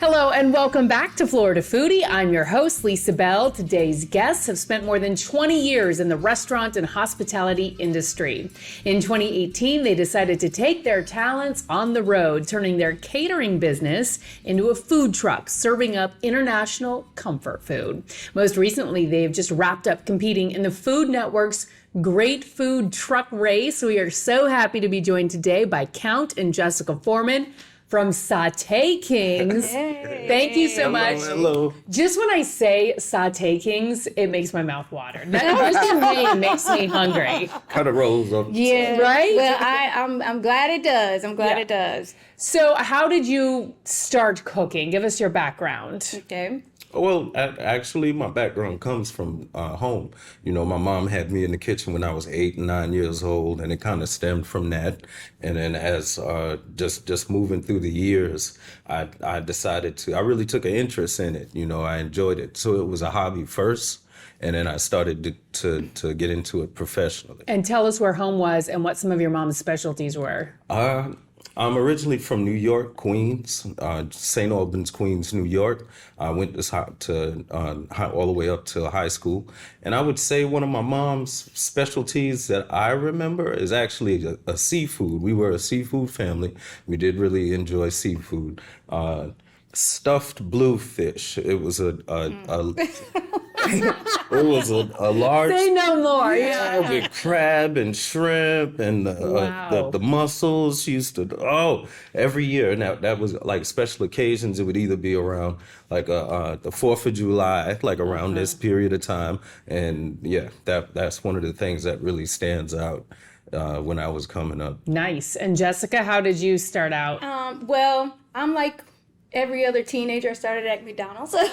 Hello and welcome back to Florida Foodie. I'm your host, Lisa Bell. Today's guests have spent more than 20 years in the restaurant and hospitality industry. In 2018, they decided to take their talents on the road, turning their catering business into a food truck, serving up international comfort food. Most recently, they've just wrapped up competing in the Food Network's Great Food Truck Race. We are so happy to be joined today by Count and Jessica Foreman from Sauté Kingz. Hey. Thank you so much. Hello. Just when I say Sauté Kingz, it makes my mouth water. That just name makes me hungry. Kind of rolls up. Yeah. Right? Well, I'm glad it does. I'm glad it does. So how did you start cooking? Give us your background. Okay. Well, actually, my background comes from home. You know, my mom had me in the kitchen when I was 8 and 9 years old, and it kind of stemmed from that. And then as just moving through the years, I decided I really took an interest in it. You know, I enjoyed it. So it was a hobby first, and then I started to get into it professionally. And tell us where home was and what some of your mom's specialties were. I'm originally from New York, Queens, St. Albans, Queens, New York. I went all the way up to high school. And I would say one of my mom's specialties that I remember is actually a seafood. We were a seafood family. We did really enjoy seafood. Stuffed bluefish. It was a large. Say no more. Yeah, with crab and shrimp and Wow. the mussels used to every year. Now that was like special occasions. It would either be around like the 4th of July, like around this period of time, and yeah, that's one of the things that really stands out when I was coming up. Nice. And Jessica, how did you start out? Well, I'm like every other teenager. I started at McDonald's. I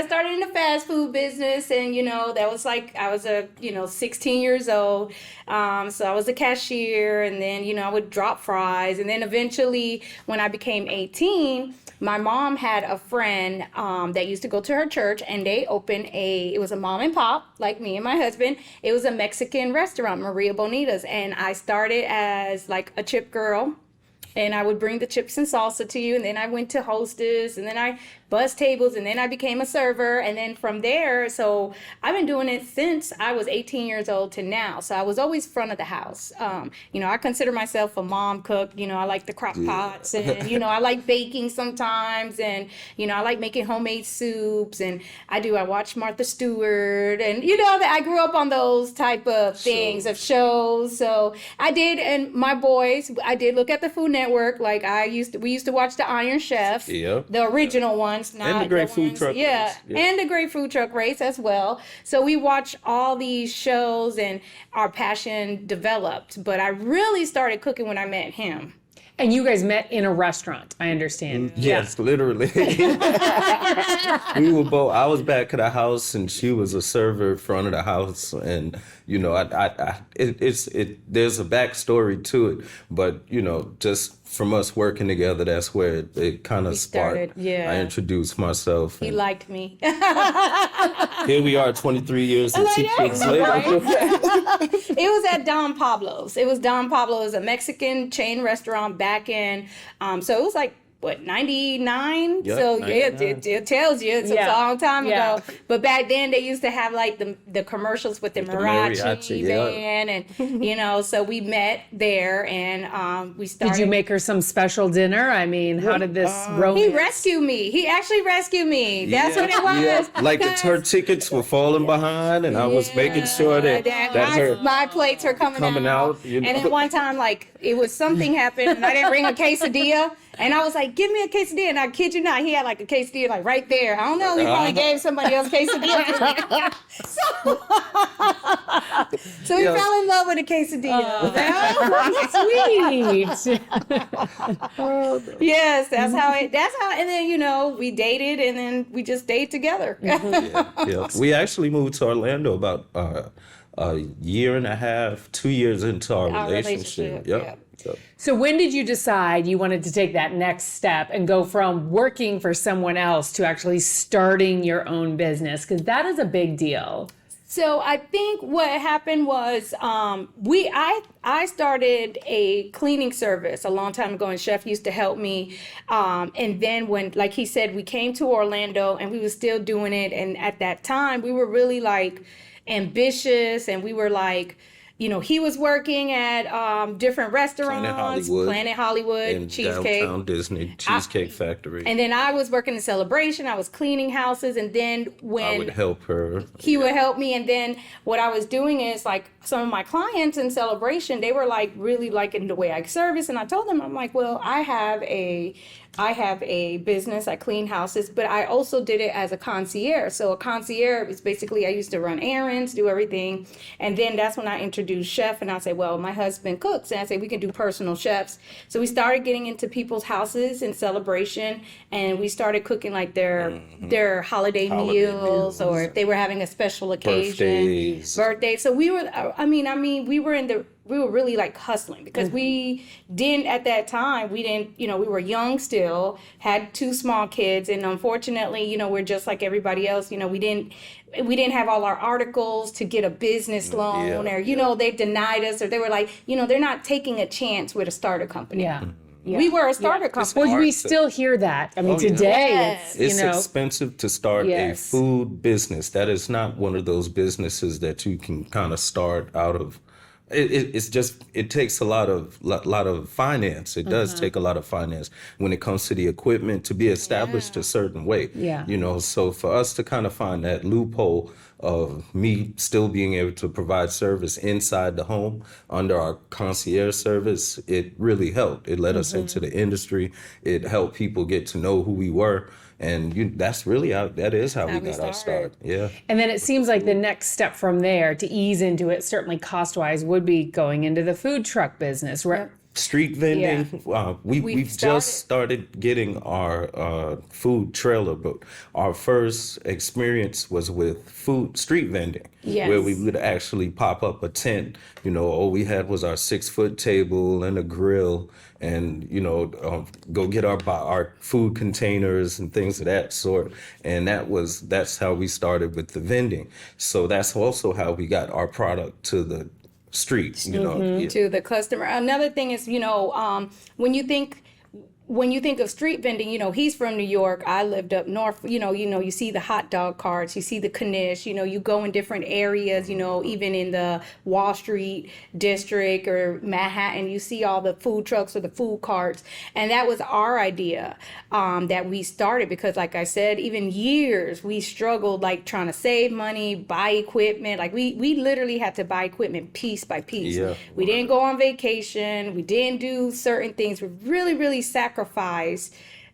started in the fast food business, and that was like I was 16 years old. So I was a cashier, and then I would drop fries, and then eventually when I became 18, my mom had a friend that used to go to her church, and they opened it was a mom and pop, like me and my husband. It was a Mexican restaurant, Maria Bonita's, and I started as like a chip girl. And I would bring the chips and salsa to you. And then I went to hostess, and then I bussed tables, and then I became a server. And then from there, so I've been doing it since I was 18 years old to now. So I was always front of the house. I consider myself a mom cook. I like the crock pots, and, I like baking sometimes. And, I like making homemade soups. And I watch Martha Stewart. And, that I grew up on those type of things, of shows. So I did, and my boys, I did look at the Food Network. Like we used to watch the Iron Chef, the original ones, not and the Great Food ones, Truck Race. And the Great Food Truck Race as well. So we watch all these shows, and our passion developed. But I really started cooking when I met him. And you guys met in a restaurant, I understand. Yes, literally. We were both. I was back at the house, and she was a server in front of the house. And there's a backstory to it, but just from us working together, that's where it kind of sparked. Yeah. I introduced myself. He liked me. Here we are, 23 years and 2 kids later. It was at Don Pablo's. It was Don Pablo's, a Mexican chain restaurant back in, so it was like, 99? Yep, So 99. it tells you it's a long time ago. But back then they used to have like the commercials with the mariachi band, and so we met there, and we started. Did you make her some special dinner? I mean, how did this romance? He rescued me. He actually rescued me. That's what it was. Yeah. Like her tickets were falling behind, and I was making sure that my plates were coming out. And then one time, like, it was something happened, and I didn't bring a quesadilla. And I was like, give me a quesadilla. And I kid you not, he had like a quesadilla like right there. I don't know, he probably gave somebody else quesadilla. So he fell in love with a quesadilla. Sweet. Yes, that's how, and then, we dated, and then we just stayed together. Yeah. We actually moved to Orlando about a year and a half, 2 years into our relationship. Yep. So when did you decide you wanted to take that next step and go from working for someone else to actually starting your own business? Because that is a big deal. So I think what happened was I started a cleaning service a long time ago, and Chef used to help me. And then when, like he said, we came to Orlando and we were still doing it. And at that time, we were really like ambitious, and we were like, he was working at different restaurants, Planet Hollywood, and Cheesecake. Downtown Disney, Cheesecake Factory. And then I was working in Celebration. I was cleaning houses. And then when I would help her. he would help me. And then what I was doing is like some of my clients in Celebration, they were like really liking the way I service. And I told them, I'm like, well, I have a business. I clean houses, but I also did it as a concierge. So a concierge is basically, I used to run errands, do everything. And then that's when I introduced Chef, and I say, well, my husband cooks. And I say, we can do personal chefs. So we started getting into people's houses in Celebration, and we started cooking like their holiday meals, or if they were having a special occasion. Birthdays. So we were, we were really like hustling, because we didn't, at that time, we were young still, had 2 small kids. And unfortunately, we're just like everybody else. We didn't have all our articles to get a business loan, or, they denied us, or they were like, they're not taking a chance with a starter company. Yeah. Yeah. We were a starter company. Well, we still hear that. I mean, today it's expensive to start a food business. That is not one of those businesses that you can kind of start out of. It takes a lot of finance. It does take a lot of finance when it comes to the equipment to be established a certain way. Yeah. So for us to kind of find that loophole of me still being able to provide service inside the home under our concierge service, it really helped. It led us into the industry. It helped people get to know who we were. And that is how we got our start. Yeah. And then it seems like the next step from there to ease into it, certainly cost-wise, would be going into the food truck business, right? Street vending. We've just started getting our food trailer, but our first experience was with street vending, where we would actually pop up a tent. All we had was our 6-foot table and a grill, and go get our food containers and things of that sort. And that's how we started with the vending. So that's also how we got our product to the streets, to the customer. Another thing is, when you think of street vending, he's from New York. I lived up north. You see the hot dog carts, you see the knish. You go in different areas. Even in the Wall Street district or Manhattan, you see all the food trucks or the food carts. And that was our idea that we started, because, like I said, even years we struggled, like trying to save money, buy equipment. Like we literally had to buy equipment piece by piece. Yeah. We didn't go on vacation. We didn't do certain things. We really sacrificed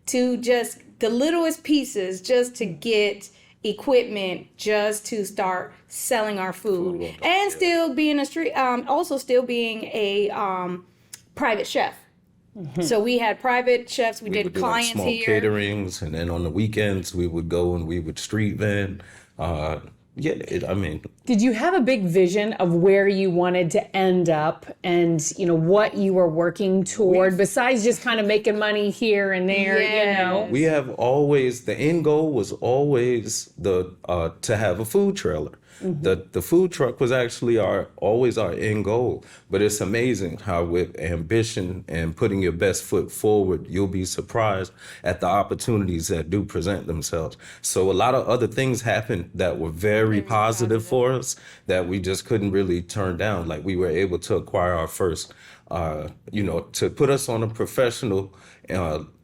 to just the littlest pieces just to get equipment, just to start selling our food, and still being also still being a private chef. So we had private chefs. We did clients small here. Caterings, and then on the weekends we would go and we would street vend. Did you have a big vision of where you wanted to end up, and what you were working toward, besides just kind of making money here and there? We have always, the end goal was always to have a food trailer. The food truck was actually always our end goal. But it's amazing how, with ambition and putting your best foot forward, you'll be surprised at the opportunities that do present themselves. So a lot of other things happened that were very positive for us that we just couldn't really turn down. Like, we were able to acquire our first, to put us on a professional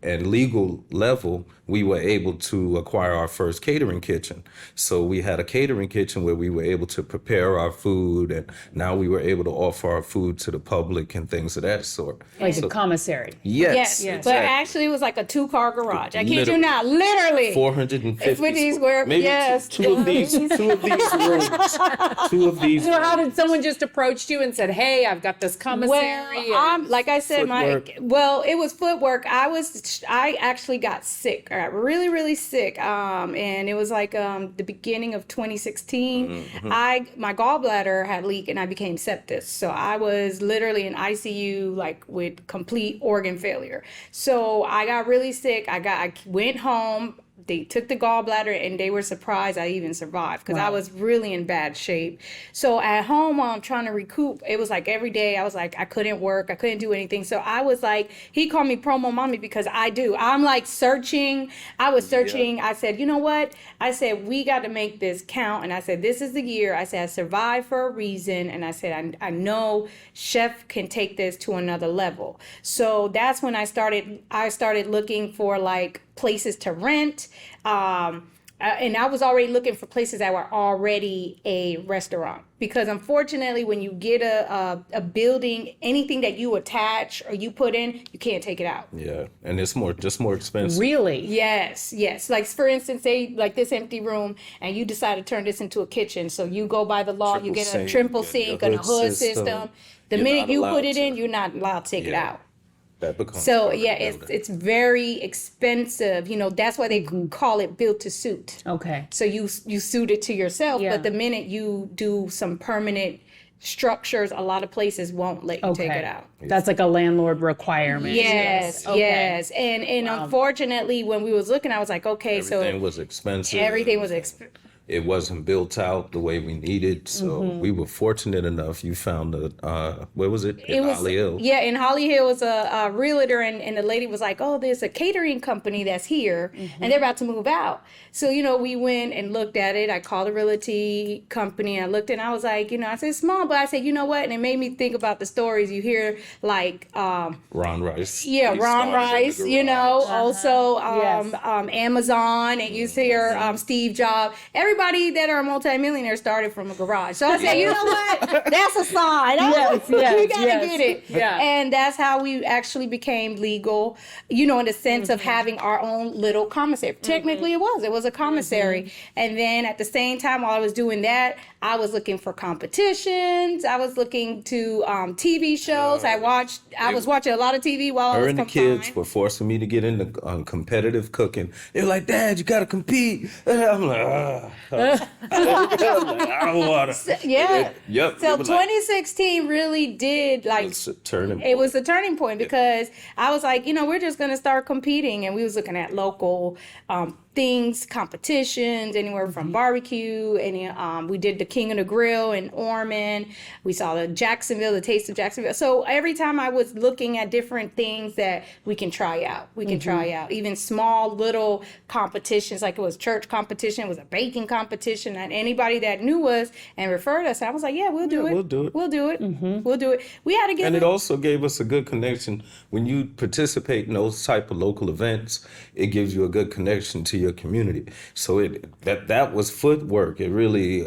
and legal level, we were able to acquire our first catering kitchen. So we had a catering kitchen where we were able to prepare our food, and now we were able to offer our food to the public and things of that sort. Like a commissary. Yes. But actually it was like a 2-car garage. I kid you not, literally. 450 square. Maybe two of these rooms. So how did someone just approach you and said, "Hey, I've got this commissary"? Well, like I said, it was footwork. I actually got sick. I got really sick. And it was like the beginning of 2016. My gallbladder had leaked and I became septic. So I was literally in ICU, like with complete organ failure. So I got really sick. I went home, They took the gallbladder and they were surprised I even survived because I was really in bad shape. So at home while I'm trying to recoup, it was like every day I was like, I couldn't work. I couldn't do anything. So I was like, he called me promo mommy because I'm like searching. I was searching. Yeah. I said, you know what? I said, we got to make this count. And I said, this is the year. I said, I survived for a reason. And I said, I know Chef can take this to another level. So that's when I started looking for like places to rent. And I was already looking for places that were already a restaurant, because unfortunately when you get a building, anything that you attach or you put in, you can't take it out. Yeah, and it's more expensive. Really? Yes. Like for instance, say like this empty room and you decide to turn this into a kitchen. So you go by the law, you get a triple sink and a hood system. The minute you put it in, you're not allowed to take it out. That becomes so yeah, it's very expensive. You know, that's why they call it built to suit. Okay. So you suit it to yourself, but the minute you do some permanent structures, a lot of places won't let you take it out. That's like a landlord requirement. Yes. And unfortunately, when we was looking, I was like, okay, everything was expensive. Everything was expensive. It wasn't built out the way we needed, so we were fortunate enough. You found where was it? In Holly Hill. Yeah, in Holly Hill was a realtor, and the lady was like, oh, there's a catering company that's here, and they're about to move out. So, you know, we went and looked at it. I called the realty company, and I looked, and I was like, you know, I said, small, but I said, you know what? And it made me think about the stories you hear, like... Ron Rice. Yeah, Ron Rice, you know, also Amazon, and you hear Steve Jobs. Everybody that are multimillionaires started from a garage. So I said, you know what? That's a sign. We gotta get it. Yeah. And that's how we actually became legal, you know, in the sense of having our own little commissary. Technically it was a commissary. And then at the same time, while I was doing that, I was looking for competitions. I was looking to TV shows. I was watching a lot of TV while I was confined. The kids were forcing me to get into competitive cooking. They were like, Dad, you gotta compete. And I'm like, I don't want to. Yeah. Yep. So 2016 really did like. It was a turning point because I was like, you know, we're just going to start competing. And we was looking at local things, competitions, anywhere from barbecue. And we did the King of the Grill in Ormond. We saw the Taste of Jacksonville. So every time I was looking at different things that we can try out, even small little competitions, like it was church competition, it was a baking competition, and anybody that knew us and referred us, I was like, yeah, we'll do it. We'll do it. We'll do it. We had to get. And it also gave us a good connection. When you participate in those type of local events, it gives you a good connection to your community. So that was footwork. It really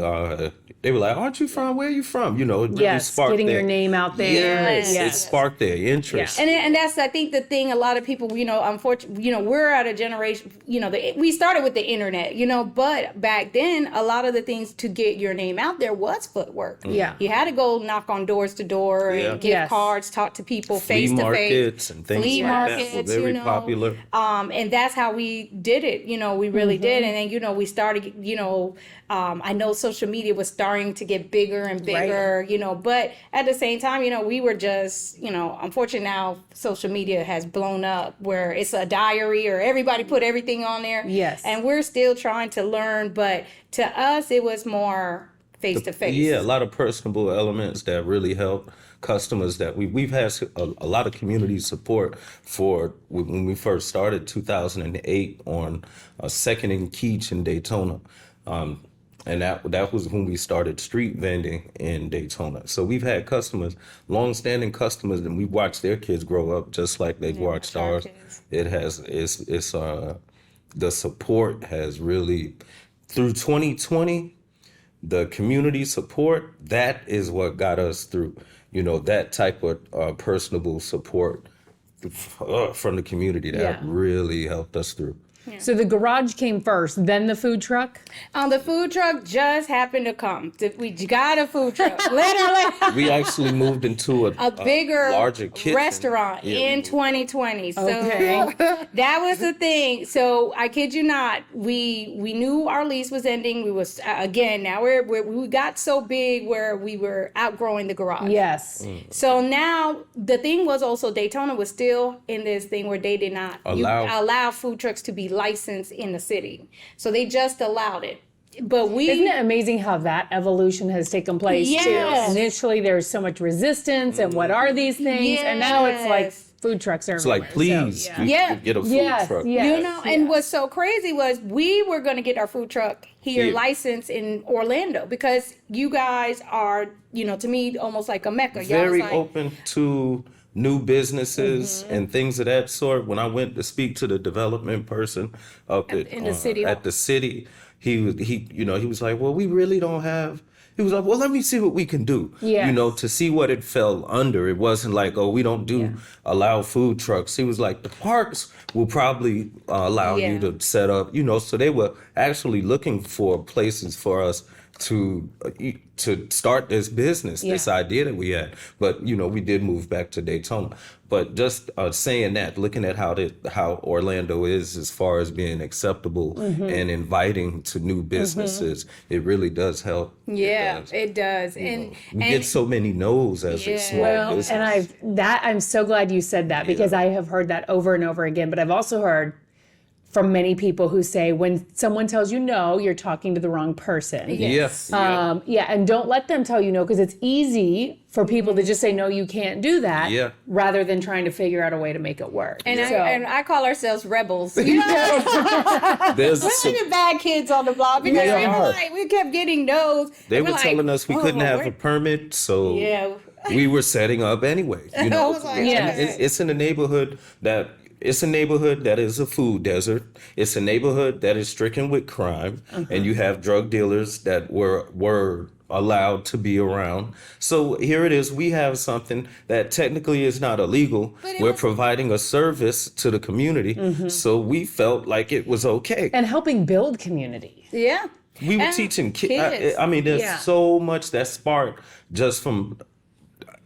they were like, aren't you from? Where are you from? You know, it really sparked getting your name out there. Yes. It sparked their interest. Yeah. And that's, I think, the thing. A lot of people, you know, unfortunately, you know, we're at a generation. You know, we started with the internet. You know, but back then, a lot of the things to get your name out there was footwork. Yeah, you had to go knock on doors to door and give cards, talk to people face to face. Flea markets and things like that were very popular. And that's how we did it. You know, we really did. And then, you know, we started. You know, I know social media was starting to get bigger and bigger. You know, but at the same time, you know, we were just, you know, unfortunately now social media has blown up where it's a diary or everybody put everything on there. Yes, and we're still trying to learn, but to us it was more face to face. Yeah, a lot of personable elements that really help customers. That we've had a lot of community support for when we first started 2008 on 2nd and Keach in Daytona. And that was when we started street vending in Daytona. So we've had customers, long-standing customers, and we've watched their kids grow up just like they've watched ours. The support has really, through 2020, the community support, that is what got us through. You know, that type of personable support from the community that really helped us through. Yeah. So the garage came first, then the food truck? The food truck just happened to come. We got a food truck. Literally. We actually moved into a bigger, larger kitchen restaurant in 2020. So that was the thing. So I kid you not, we knew our lease was ending. We was now we got so big where we were outgrowing the garage. Yes. So now the thing was also Daytona was still in this thing where they did not allow food trucks to be licensed in the city. So they just allowed it. But Isn't it amazing how that evolution has taken place Yes. too? Initially, there's so much resistance, and what are these things? And now it's like Yes. food trucks are It's like, please, So, you Yeah. get a food Yes, truck. yes. You know, and what's so crazy was we were going to get our food truck here Yeah. licensed in Orlando because you guys are, you know, to me, almost like a mecca. Y'all Very was like, open to new businesses and things of that sort. When I went to speak to the development person up In the city. at the city, he was like, well, we really don't have. He was like, well, let me see what we can do. Yes. You know, to see what it fell under. It wasn't like, oh, we don't allow food trucks. He was like, the parks will probably allow Yeah. you to set up, you know, so they were actually looking for places for us to start this business, this idea that we had. But, you know, we did move back to Daytona. But just saying that, looking at how Orlando is as far as being acceptable and inviting to new businesses, it really does help. yeah, does. it does. And We get so many no's as a small Well, business. and I'm so glad you said that because I have heard that over and over again. But I've also heard from many people who say when someone tells you no, you're talking to the wrong person. Yes. And don't let them tell you no because it's easy for people to just say no, you can't do that, Yeah. rather than trying to figure out a way to make it work. and, So- I call ourselves rebels. You know? There's We're the bad kids on the block because We we were are. like, we kept getting no's. They And were we're like, telling us we couldn't "Oh, have we're-" a permit, so Yeah. we were setting up anyway. You I know, was like, Yes. okay. it's in a neighborhood that is a food desert. It's a neighborhood that is stricken with crime, and you have drug dealers that were allowed to be around. So here it is. We have something that technically is not illegal. But it We're was- providing a service to the community, so we felt like it was okay. and helping build community. Yeah. We were And teaching kids. I mean, there's Yeah. so much that sparked just from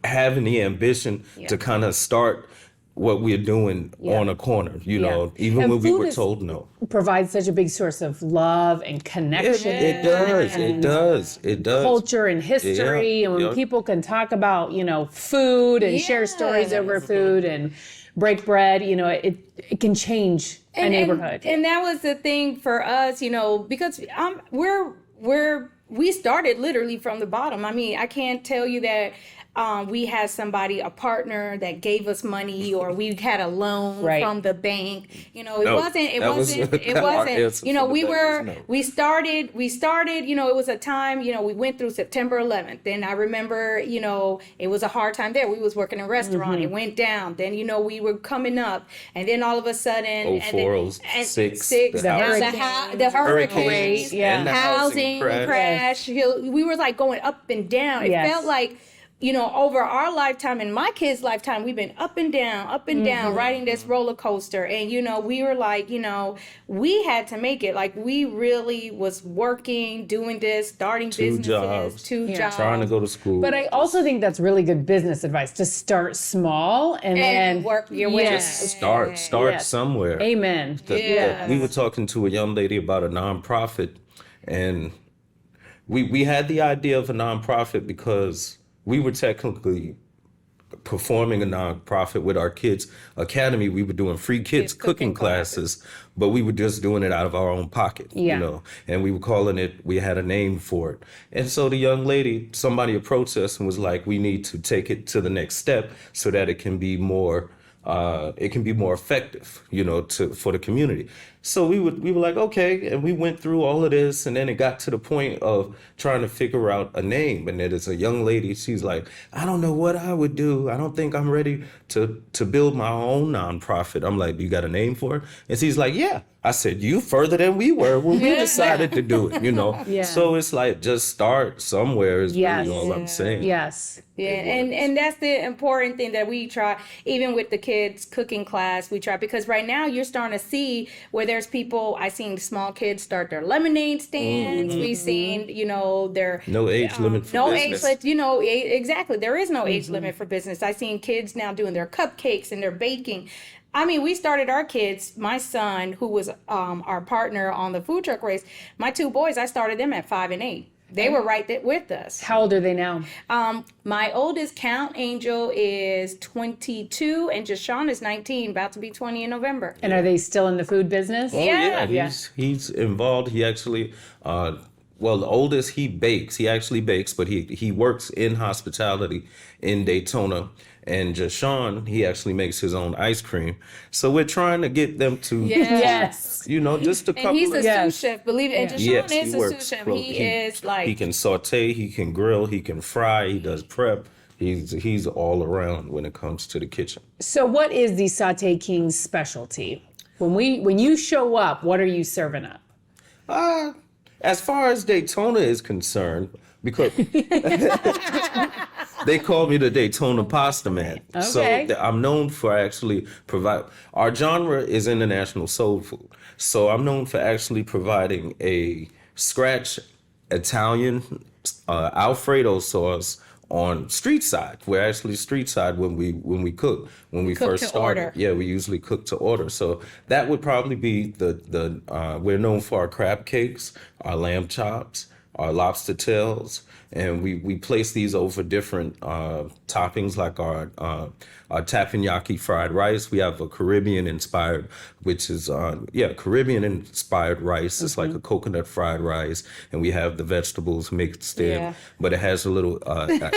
having the ambition to kind of start what we're doing on a corner, you know, even And when we food were is- told no. Provides such a big source of love and connection. It does. Culture and history, Yeah, and when yeah. people can talk about, you know, food and share stories Yes. over food and break bread, you know, it can change a neighborhood. And that was the thing for us, you know, because we started literally from the bottom. I mean, I can't tell you that we had somebody, a partner that gave us money, or we had a loan Right. from the bank. You know, it No, wasn't. It that was- wasn't. It our wasn't. answer You know, for the we bank were. was no. We started. You know, it was a time. You know, we went through September 11th. Then I remember. You know, it was a hard time there. We was working in a restaurant. It went down. Then you know we were coming up, and then all of a sudden, 04, 06, the hurricane. hurricanes, Yeah. and the housing crash. We were like going up and down. It Yes. felt like, you know, over our lifetime and my kids' lifetime, we've been up and down, riding this roller coaster. And, you know, we were like, you know, we had to make it. Like, we really was working, doing this, starting businesses, jobs. two jobs. Trying to go to school. But I also think that's really good business advice to start small and then work your way. Yes. start Yes. somewhere. Amen. We were talking to a young lady about a nonprofit, and we had the idea of a nonprofit because we were technically performing a nonprofit with our kids' academy. We were doing free kids cooking classes, but we were just doing it out of our own pocket, Yeah. you know, and we were calling it, we had a name for it. And so the young lady, somebody approached us and was like, we need to take it to the next step so that it can be more effective, you know, for the community. So we were like, okay, and we went through all of this, and then it got to the point of trying to figure out a name. And there's a young lady, she's like, I don't know what I would do. I don't think I'm ready to build my own nonprofit. I'm like, you got a name for it? And she's like, yeah. I said, you further than we were when we decided to do it, you know? Yeah. So it's like, just start somewhere is Yes. really all I'm saying. Yes. Yeah, and that's the important thing that we try, even with the kids cooking class, we try, because right now you're starting to see where there's people, I seen small kids start their lemonade stands, we seen, you know, their No age limit for no business. age limit, you know, exactly, there is no age limit for business. I seen kids now doing their cupcakes and their baking. I mean, we started our kids, my son, who was our partner on the food truck race, my two boys, I started them at 5 and 8. They were right there with us. How old are they now? My oldest, Count Angel, is 22, and Jashawn is 19, about to be 20 in November. And are they still in the food business? Oh yeah, he's involved. He actually, well, the oldest, he bakes. He actually bakes, but he works in hospitality in Daytona. And Jashawn, he actually makes his own ice cream. So we're trying to get them to, Yes. you know, just a couple And he's of. a sous chef, believe it. And Jashawn Yes, is he a works. sous chef. Well, He is like, he can saute, he can grill, he can fry, he does prep. He's all around when it comes to the kitchen. So what is the Sauté Kingz specialty? When you show up, what are you serving up? As far as Daytona is concerned, because they call me the Daytona Pasta Man. Okay. So I'm known for actually our genre is international soul food. So I'm known for actually providing a scratch Italian Alfredo sauce on street side. We're actually street side when we cook. When we Cook first to started. order. Yeah, we usually cook to order. So that would probably be we're known for our crab cakes, our lamb chops, our lobster tails, and we place these over different toppings like our teppanyaki fried rice. We have a Caribbean inspired, which is Caribbean inspired rice. It's like a coconut fried rice, and we have the vegetables mixed in, Yeah. but it has a little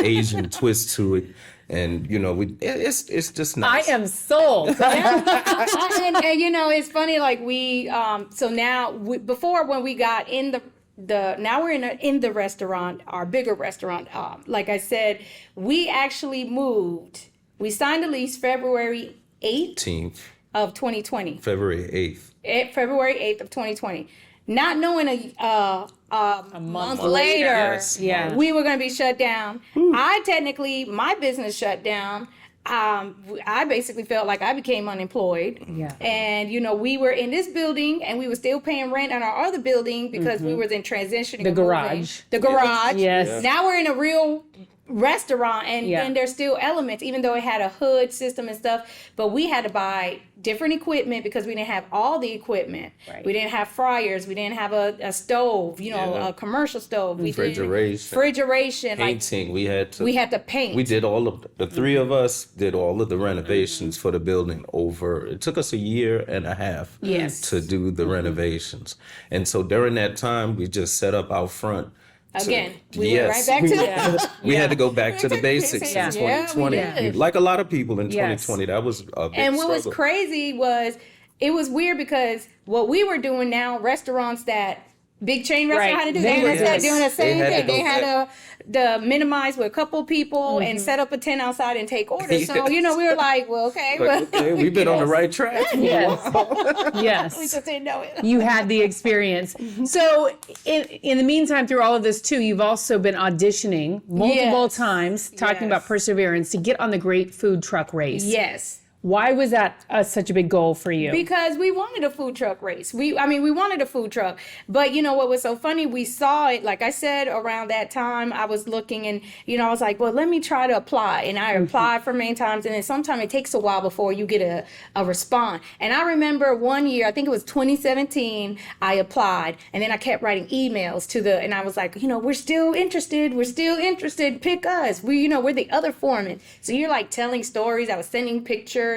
Asian twist to it. And you know, it's just nice. I am sold. and you know, it's funny. Like so now before when we got in now we're in the restaurant, our bigger restaurant. Like I said, we actually moved. We signed a lease February 18th of 2020. February 8th. February 8th of 2020. Not knowing a month later, Yes. we were going to be shut down. My business shut down. I basically felt like I became unemployed. Yeah. And, you know, we were in this building and we were still paying rent on our other building because we were in transitioning. The garage. The garage. Yes. Yeah. Now we're in a real restaurant and there's still elements, even though it had a hood system and stuff, but we had to buy different equipment because we didn't have all the equipment. Right. We didn't have fryers. We didn't have a stove, you know, a commercial stove. Refrigeration. Painting. Like, we had to paint. We did the three of us did all of the renovations for the building it took us a year and a half to do the renovations. And so during that time, we just set up out front. Again, we went right back to that. We had to go back to the basics in 2020. Yeah, we did. Like a lot of people in 2020, that was a big And what struggle. was crazy was it was weird because what we were doing now, restaurants that big chain restaurant had to do, they were doing the same thing. They had to minimize with a couple people and set up a tent outside and take orders. So, you know, we were like, well, okay. We've been on the right track. Yes. We just didn't know it. You had the experience. So in the meantime, through all of this too, you've also been auditioning multiple times, talking about perseverance to get on the Great Food Truck Race. Yes. Why was that such a big goal for you? Because we wanted a food truck race. We wanted a food truck. But you know what was so funny? We saw it, like I said, around that time. I was looking and, you know, I was like, well, let me try to apply. And I applied for many times. And then sometimes it takes a while before you get a response. And I remember one year, I think it was 2017, I applied. And then I kept writing emails and I was like, you know, we're still interested. Pick us. We're the other foreman. So you're like telling stories. I was sending pictures.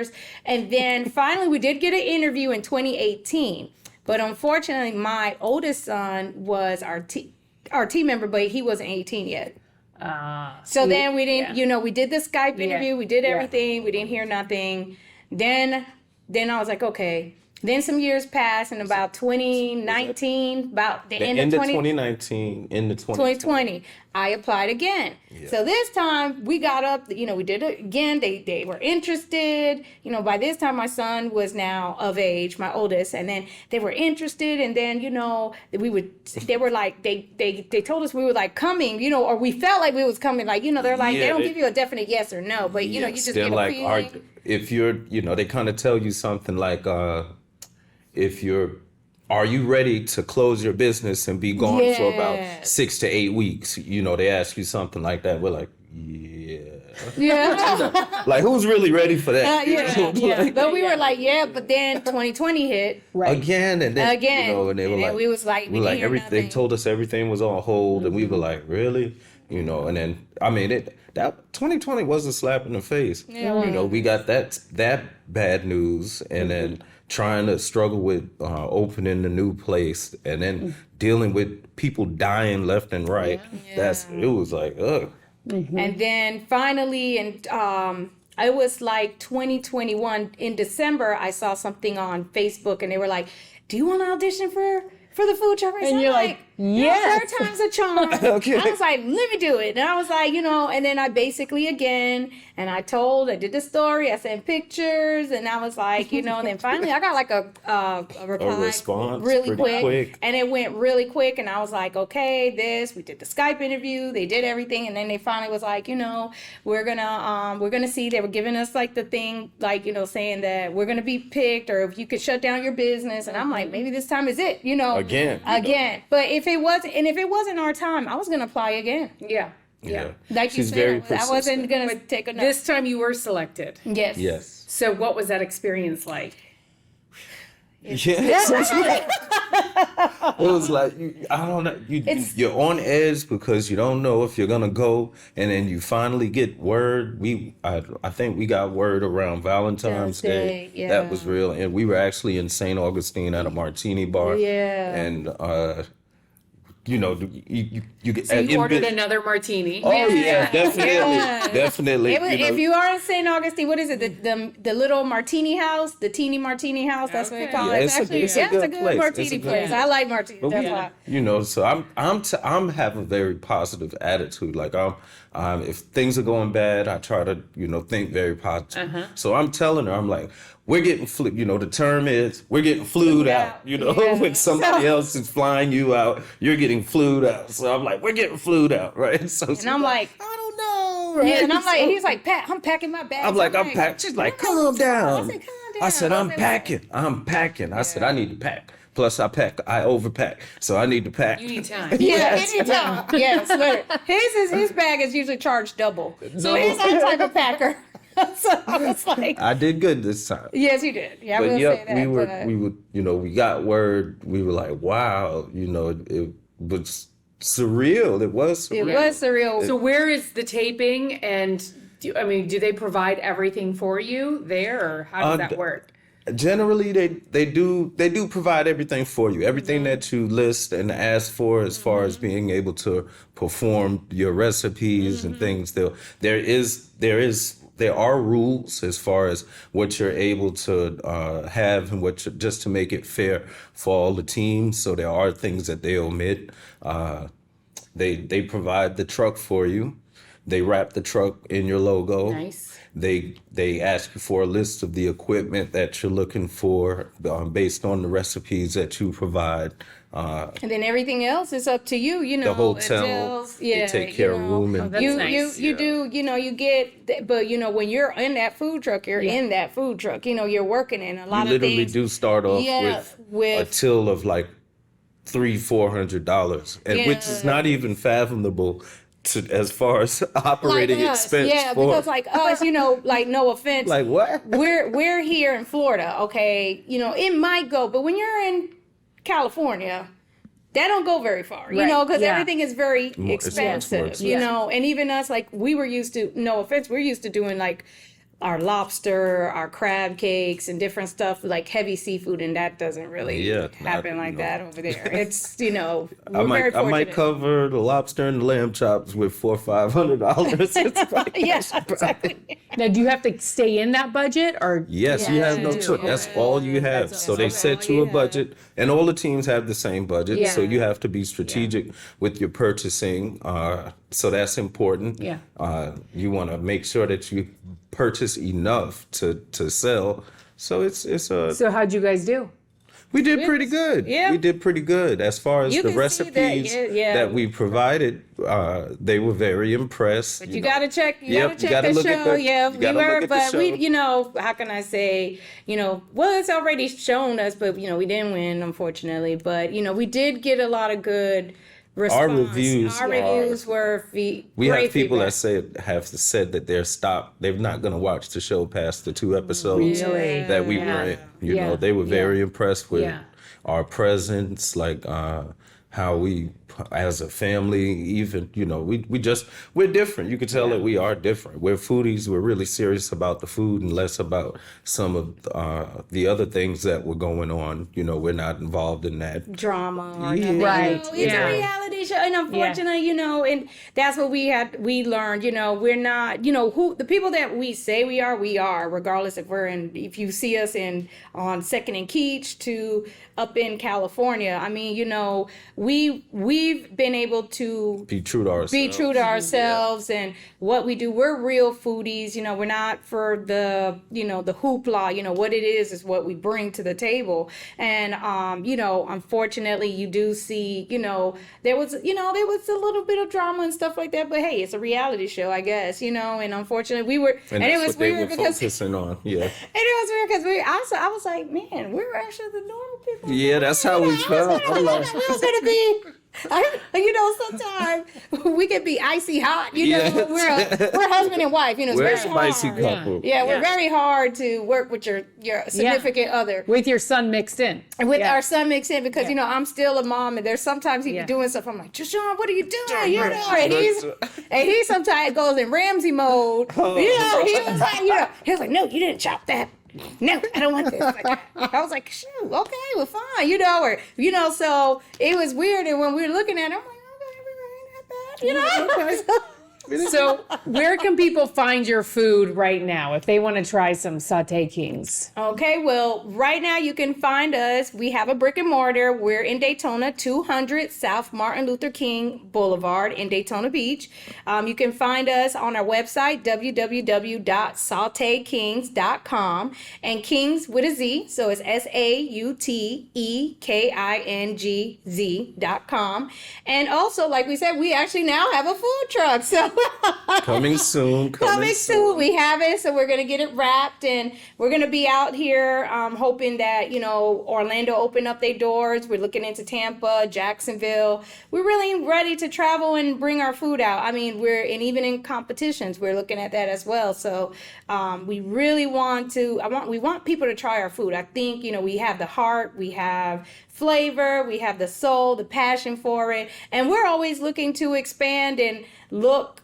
And then finally we did get an interview in 2018. But unfortunately, my oldest son was our team member, but he wasn't 18 yet. So then we didn't, we did the Skype interview. We did everything. We didn't hear nothing. Then I was like, okay. Then some years passed, and about 2019, about the end of 2019, into 2020, I applied again. Yeah. So this time we got up, we did it again. They were interested. By this time my son was now of age, my oldest, and then they were interested. And then, they were like, they told us we were like coming, or we felt like we was coming. Like, they're like, they don't give you a definite yes or no, but you just get a like, feeling. If you're, they kind of tell you something like, are you ready to close your business and be gone for about 6 to 8 weeks? They ask you something like that. We're like, yeah. Yeah. Like, who's really ready for that? But we were like, but then 2020 hit. Again, and then, Again. and they were And then like, we was like, we didn't hear they nothing. told us everything was on hold, and we were like, really? And then, I mean, that 2020 was a slap in the face. We got that bad news, and then trying to struggle with opening the new place, and then dealing with people dying left and right. It was like, ugh. And then finally, it was like 2021 in December, I saw something on Facebook, and they were like, do you want to audition for the food truck race? And you're like, yes. Third time's a charm. Okay. I was like, let me do it. And I was like, and then I basically I did the story, I sent pictures, and I was like, and then finally I got like a reply. A response really pretty quick. And it went really quick, and I was like, okay, we did the Skype interview, they did everything, and then they finally was like, we're gonna see, they were giving us like the thing, like, saying that we're gonna be picked, or if you could shut down your business, and I'm like, maybe this time is it, Again. But if it wasn't our time, I was gonna apply again. Yeah. Like She's you very said, I persistent. wasn't gonna take a no. This time you were selected. Yes. So what was that experience like? Yes. It was like, I don't know, you're on edge because you don't know if you're gonna go, and then you finally get word. I think we got word around Valentine's Day. Yeah. That was real, and we were actually in St. Augustine at a martini bar. Yeah. And you get. So you ordered another martini. Oh yeah, definitely. If you are in St. Augustine, what is it? The little martini house, the teeny martini house. That's what we call it. It's a good place. martini place. I like martini. That's why. So I'm have a very positive attitude. Like if things are going bad, I try to think very positive. So I'm telling her, I'm like, we're getting the term is we're getting flued out. When somebody else is flying you out, you're getting flued out. So I'm like, we're getting flued out, right? So and I'm like, I don't know, right? Yeah, and I'm like, he's like, Pat, I'm packing my bags. I'm like, I'm packing. She's like, calm down. I said, calm down. I said, I'm packing. I said, I need to pack. Plus, I overpack, so I need to pack. You need time. Anytime. Yes, look, his bag is usually charged double. So he's that type of packer. So I was like, I did good this time. Yes, you did. Yeah, I will say that. We got word. We were like, wow, it was surreal. It was surreal. So where is the taping, and do they provide everything for you there, or how does that work? Generally, they do provide everything for you. Everything that you list and ask for, as far as being able to perform your recipes and things. There are rules as far as what you're able to have and just to make it fair for all the teams. So there are things that they omit. They provide the truck for you. They wrap the truck in your logo. Nice. They ask you for a list of the equipment that you're looking for based on the recipes that you provide. And then everything else is up to you. The hotel, they take care of room and that's nice. You do. You get. But when you're in that food truck, you're in that food truck. You're working in a lot of things. You literally do start off with a till of like $300-$400, and which is not even fathomable as far as operating expense. Yeah, because like us, like no offense. Like what? We're here in Florida, okay? It might go, but when you're in California, that don't go very far, because everything is very expensive, and even us, like we were used to, no offense, we're used to doing like our lobster, our crab cakes, and different stuff like heavy seafood, and that doesn't really happen like that over there. It's we're very fortunate. I might cover the lobster and the lamb chops with $400 or $500. Yes, exactly. Now, do you have to stay in that budget, or? Yes, you have no choice. That's all you have. So they set you a budget, and all the teams have the same budget. Yeah. So you have to be strategic with your purchasing. So that's important. Yeah. You want to make sure that you purchase enough to sell. So So how'd you guys do? we did pretty good. Yeah. We did pretty good as far as You the can see recipes that we provided. They were very impressed. But you gotta check. You Yep, gotta you check gotta the look at show. the- Yeah, you we gotta look were, at the but we, show. how can I say, well, it's already shown us, but we didn't win, unfortunately. But we did get a lot of good response. Our reviews Our are- reviews were We great have people feedback. that have said that they're not going to watch the show past the 2 episodes Really? that we Yeah. were in. Yeah. They were very Yeah. impressed with Yeah. our presence, like how we, as a family, even we're different. You could tell that we are different. We're foodies. We're really serious about the food and less about some of the other things that were going on. We're not involved in that. Drama or Yeah. nothing. Right. It's Yeah. a reality show, and unfortunately, and that's what we learned. We're not, who the people that we say we are, regardless if you see us on Second and Keach to up in California. I mean, we've been able to Be true to ourselves. be true to ourselves and what we do. We're real foodies. We're not for the the hoopla. What it is what we bring to the table. And unfortunately, you do see there was a little bit of drama and stuff like that. But hey, it's a reality show, I guess. And unfortunately, we were, and it was weird because focusing on. Yeah. and it was weird because I was like, man, we're actually the normal people. Yeah, that's how we felt. We was gonna be. Sometimes we can be icy hot. Yes. We're husband and wife. It's We're a very spicy hard. couple. Yeah, we're very hard to work with your significant other. With your son mixed in. And with our son mixed in because I'm still a mom and there's sometimes he be Yeah. doing stuff. I'm like, Jashawn, what are you doing? And he sometimes goes in Ramsey mode. He was like, he was like, no, you didn't chop that. No, I don't want this. Like, I was like, shoot, okay, well, fine, so it was weird. And when we were looking at it, I'm like, okay, we ain't that bad, So where can people find your food right now if they want to try some Sauté Kingz? Okay, well, right now you can find us. We have a brick and mortar. We're in Daytona, 200 South Martin Luther King Boulevard in Daytona Beach. You can find us on our website, www.sautekingz.com. And Kingz with a Z, so it's SAUTEKINGZ.com. And also, like we said, we actually now have a food truck. So Coming soon. Coming soon. We have it, so we're gonna get it wrapped, and we're gonna be out here hoping that Orlando open up their doors. We're looking into Tampa, Jacksonville. We're really ready to travel and bring our food out. I mean, even in competitions, we're looking at that as well. So we really want people to try our food. I think we have the heart, we have flavor, we have the soul, the passion for it, and we're always looking to expand and look,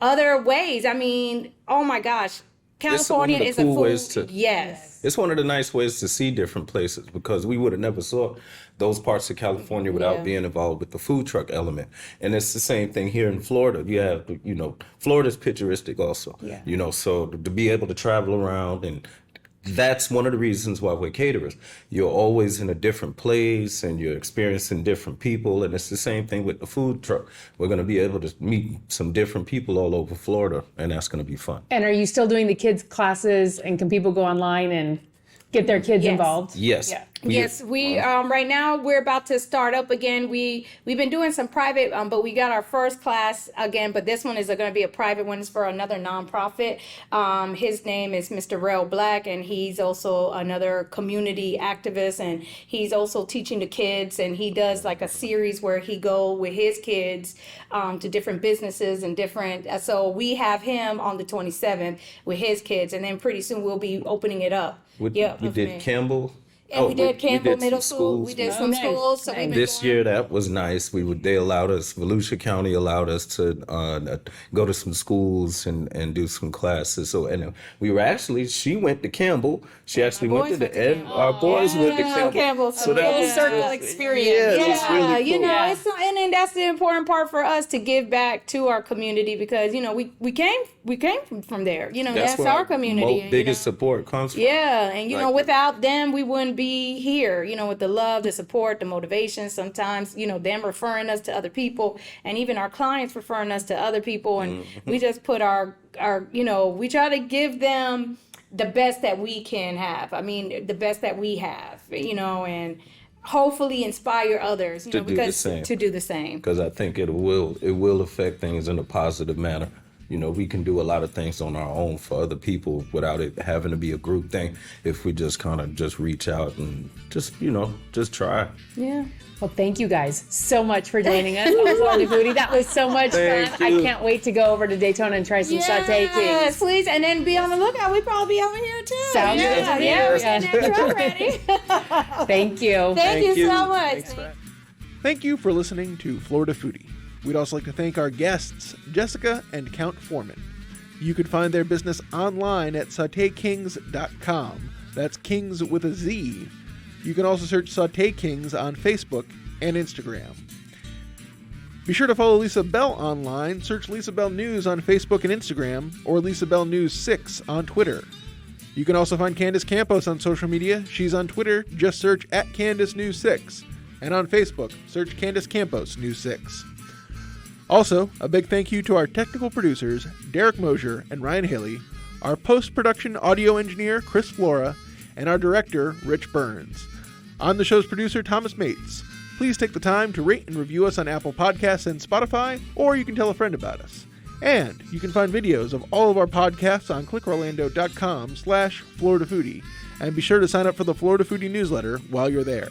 other ways. I mean, oh my gosh, California is a food. Yes. It's one of the nice ways to see different places because we would have never saw those parts of California without being involved with the food truck element. And it's the same thing here in Florida. You have, Florida's picturesque also. Yeah. So to be able to travel around, and that's one of the reasons why we're caterers. You're always in a different place and you're experiencing different people. And it's the same thing with the food truck. We're going to be able to meet some different people all over Florida, and that's going to be fun. And are you still doing the kids' classes, and can people go online and get their kids involved? Yes. Yeah. Yes, we right now we're about to start up again. We've been doing some private, but we got our first class again. But this one is going to be a private one. It's for another nonprofit. His name is Mr. Rel Black, and he's also another community activist, and he's also teaching the kids. And he does like a series where he go with his kids to different businesses and different. So we have him on the 27th with his kids, and then pretty soon we'll be opening it up. We did Campbell. And we did Campbell Middle School. schools. We did some schools. So we've been This going. year, that was nice. They allowed us, Volusia County allowed us to go to some schools and do some classes. So, and we were actually, she went to Campbell. She actually went to the end. Our boys went to Campbell. So that Full was circle experience. Yeah, it was really cool. it's and then that's the important part for us to give back to our community because we came from there. That's where our community. Biggest support comes from. Yeah, and Like- without them, we wouldn't be here. With the love, the support, the motivation. Sometimes, them referring us to other people, and even our clients referring us to other people, and we just put our we try to give them the best that we can have. I mean, the best that we have. And hopefully inspire others. To do the same. To do the same. Because I think it will affect things in a positive manner. we can do a lot of things on our own for other people without it having to be a group thing if we just kind of just reach out and just try. Yeah. Well, thank you guys so much for joining us on Florida Foodie. That was so much fun. Thank you. I can't wait to go over to Daytona and try some Sauté Kingz. Yes, please. And then be on the lookout. We probably be over here too. Sounds good to me. We're getting that truck ready. Thank you. Thank you so much. Thanks for Thank you for listening to Florida Foodie. We'd also like to thank our guests, Jessica and Count Foreman. You can find their business online at sautekingz.com. That's Kingz with a Z. You can also search Sauté Kingz on Facebook and Instagram. Be sure to follow Lisa Bell online. Search Lisa Bell News on Facebook and Instagram, or Lisa Bell News 6 on Twitter. You can also find Candace Campos on social media. She's on Twitter. Just search @Candace News 6. And on Facebook, search Candace Campos News 6. Also, a big thank you to our technical producers, Derek Mosier and Ryan Haley, our post-production audio engineer, Chris Flora, and our director, Rich Burns. I'm the show's producer, Thomas Mates. Please take the time to rate and review us on Apple Podcasts and Spotify, or you can tell a friend about us. And you can find videos of all of our podcasts on clickorlando.com/FloridaFoodie, and be sure to sign up for the Florida Foodie newsletter while you're there.